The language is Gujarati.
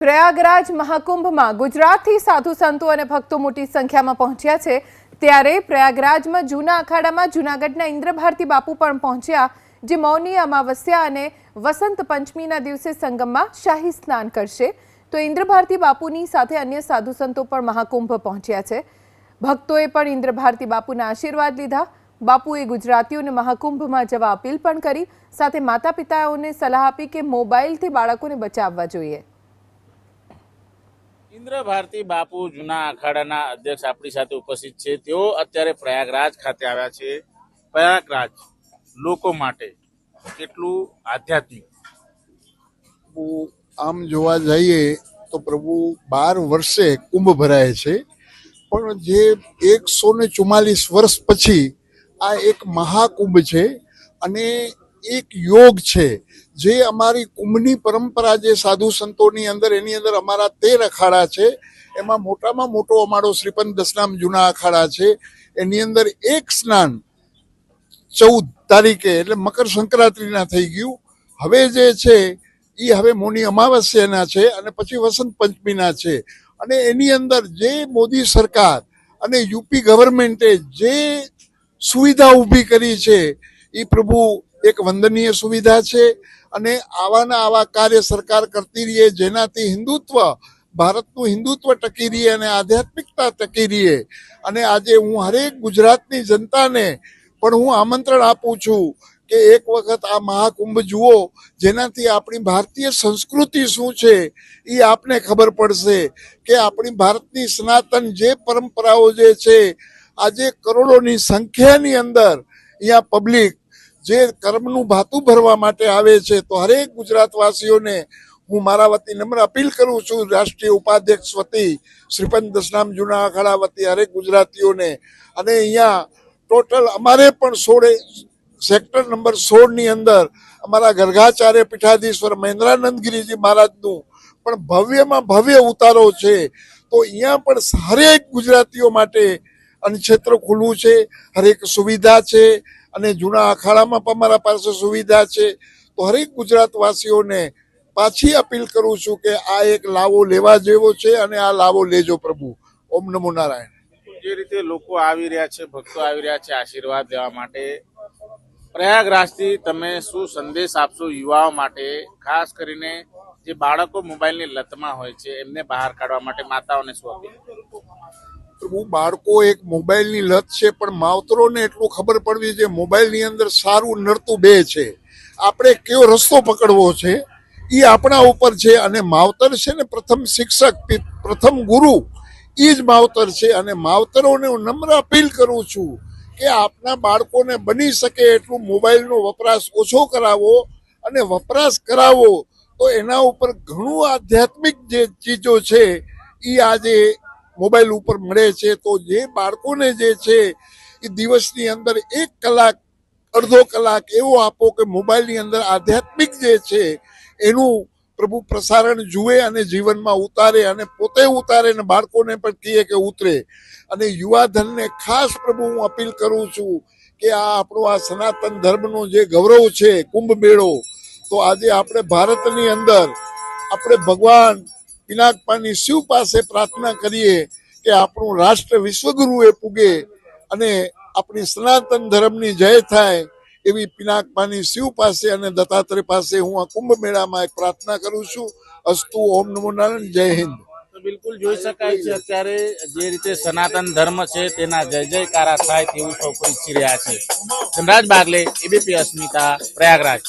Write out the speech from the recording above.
પ્રયાગરાજ મહાકુંભમાં ગુજરાતથી સાધુ સંતો અને ભક્તો મોટી સંખ્યામાં પહોંચ્યા છે। ત્યારે પ્રયાગરાજમાં જૂના અખાડામાં જૂનાગઢના ઇન્દ્રભારતી બાપુ પણ પહોંચ્યા, જે મૌની અમાવસ્યા અને વસંત પંચમીના દિવસે સંગમમાં શાહી સ્નાન કરશે। તો ઇન્દ્રભારતી બાપુની સાથે અન્ય સાધુ સંતો પણ મહાકુંભ પહોંચ્યા છે। ભક્તોએ પણ ઇન્દ્રભારતી બાપુના આશીર્વાદ લીધા। બાપુએ ગુજરાતીઓને મહાકુંભમાં જવા અપીલ પણ કરી, સાથે માતા પિતાઓને સલાહ આપી કે મોબાઈલથી બાળકોને બચાવવા જોઈએ। ઇન્દ્રભારતી બાપુ જૂના અખાડાના અધ્યક્ષ આપણી સાથે ઉપસ્થિત છે। તેઓ અત્યારે પ્રયાગરાજ ખાતે આવ્યા છે। પ્રયાગરાજ લોકો માટે કેટલું આધ્યાત્મિક? આમ જોવા જઈએ તો પ્રભુ 12 વર્ષે કુંભ ભરાય છે, પણ જે 144 વર્ષ પછી આ એક મહાકુંભ છે અને એક યોગ છે। જે અમારી કુંભની પરંપરા જે સાધુ સંતોની અંદર, એની અંદર અમારા 13 અખાડા છે। એમાં મોટામાં મોટો અમારો શ્રીપંચ દશનામ જૂના અખાડા છે। એની અંદર એક સ્નાન 14 તારીખે એટલે મકર સંક્રાંતિના થઈ ગયું। હવે જે છે એ હવે મૌની અમાવસ્યાના છે અને પછી વસંત પંચમીના છે। અને એની અંદર જે મોદી સરકાર અને યુપી ગવર્મેન્ટે જે સુવિધા ઊભી કરી છે એ પ્રભુ એક વંદનીય સુવિધા છે। અને આવાના આવા કાર્ય સરકાર કરતી રહે, જેનાથી હિન્દુત્વ, ભારતનું હિન્દુત્વ ટકી રહે અને આધ્યાત્મિકતા ટકી રહે। અને આજે હું હરેક ગુજરાતની જનતાને પણ હું આમંત્રણ આપું છું કે એક વખત આ મહાકુંભ જુઓ, જેનાથી આપણી ભારતીય સંસ્કૃતિ શું છે એ આપને ખબર પડશે કે આપણી ભારતની સનાતન જે પરંપરાઓ જે છે, આજે કરોડોની સંખ્યાની અંદર અહીંયા પબ્લિક જે કર્મનું ભાતું ભરવા માટે આવે છે। તો હરેક ગુજરાતવાસીઓને હું મારા વતી નમ્ર અપીલ કરું છું, રાષ્ટ્રીય ઉપાધ્યક્ષ વતી, શ્રીપંચ દશનામ જૂના અખાડા વતી હરેક ગુજરાતીઓને। અને અહીંયા ટોટલ અમારે પણ સેક્ટર નંબર 16 ની અંદર અમારા ગર્ગાચાર્ય પીઠાધીશ્વર મહેન્દ્રાનંદગીરીજી મહારાજનું પણ ભવ્યમાં ભવ્ય ઉતારો છે। તો અહીંયા પણ હરેક ગુજરાતીઓ માટે અન્નક્ષેત્ર ખુલ્લું છે, હરેક સુવિધા છે અને જૂના અખાડામાં પણ અમારા પાસે સુવિધા છે। તો હરેક ગુજરાતવાસીઓને પાછી અપીલ કરું છું કે આ એક લાવો લેવા જેવો છે અને આ લાવો લેજો પ્રભુ। ઓમ નમો નારાયણ। જે રીતે લોકો આવી રહ્યા છે, ભક્તો આવી રહ્યા છે આશીર્વાદ લેવા માટે, પ્રયાગરાજથી તમે શું સંદેશ આપશો યુવાઓ માટે, ખાસ કરીને જે બાળકો મોબાઈલની લતમાં હોય છે એમને બહાર કાઢવા માટે માતાઓને શું અપીલ? પ્રભુ, બાળકો એક મોબાઈલની લત છે, પણ માવતરોને એટલું ખબર પડવી છે મોબાઈલની અંદર સારું નડતું બે છે। આપણે કયો રસ્તો પકડવો છે એ આપણા ઉપર છે। અને માવતર છે ને પ્રથમ શિક્ષક, પ્રથમ ગુરુ એ જ માવતર છે। અને માવતરોને હું નમ્ર અપીલ કરું છું કે આપના બાળકોને બની શકે એટલું મોબાઈલનો વપરાશ ઓછો કરાવો અને વપરાશ કરાવો તો એના ઉપર ઘણું આધ્યાત્મિક જે ચીજો છે એ આજે મોબાઈલ ઉપર મળે છે। તો જે બાળકોને જે છે એ દિવસની અંદર 1 કલાક, અડધો કલાક એવો આપો કે મોબાઈલની અંદર આધ્યાત્મિક જે છે એનું પ્રભુ પ્રસારણ જુએ અને જીવનમાં ઉતારે, અને પોતે ઉતારે ને બાળકોને પણ કહીએ કે ઉતરે। અને યુવાધનને ખાસ પ્રભુ હું અપીલ કરું છું કે આ આપણો આ સનાતન ધર્મનો જે ગૌરવ છે કુંભ મેળો, તો આજે આપણે ભારતની અંદર આપણે ભગવાન પિનાકપાની શિવ પાસે પ્રાર્થના કરીએ કે આપણું રાષ્ટ્ર વિશ્વગુરુએ પૂગે અને આપણી સનાતન ધર્મની જય થાય, એવી પિનાકપાની શિવ પાસે અને દત્તાત્રેય પાસે હું આ કુંભ મેળામાં એક પ્રાર્થના કરું છું। અસ્તુ, ઓમ નમો નારાયણ, જય હિન્દ। બિલકુલ જોઈ શકાય છે અત્યારે જે રીતે સનાતન ધર્મ છે તેના જય જયકારા થાય તેવું સૌ કોઈ ઈચ્છી રહ્યા છે। ધનરાજ બાગલે, એબીપી અસ્મિતા, પ્રયાગરાજ।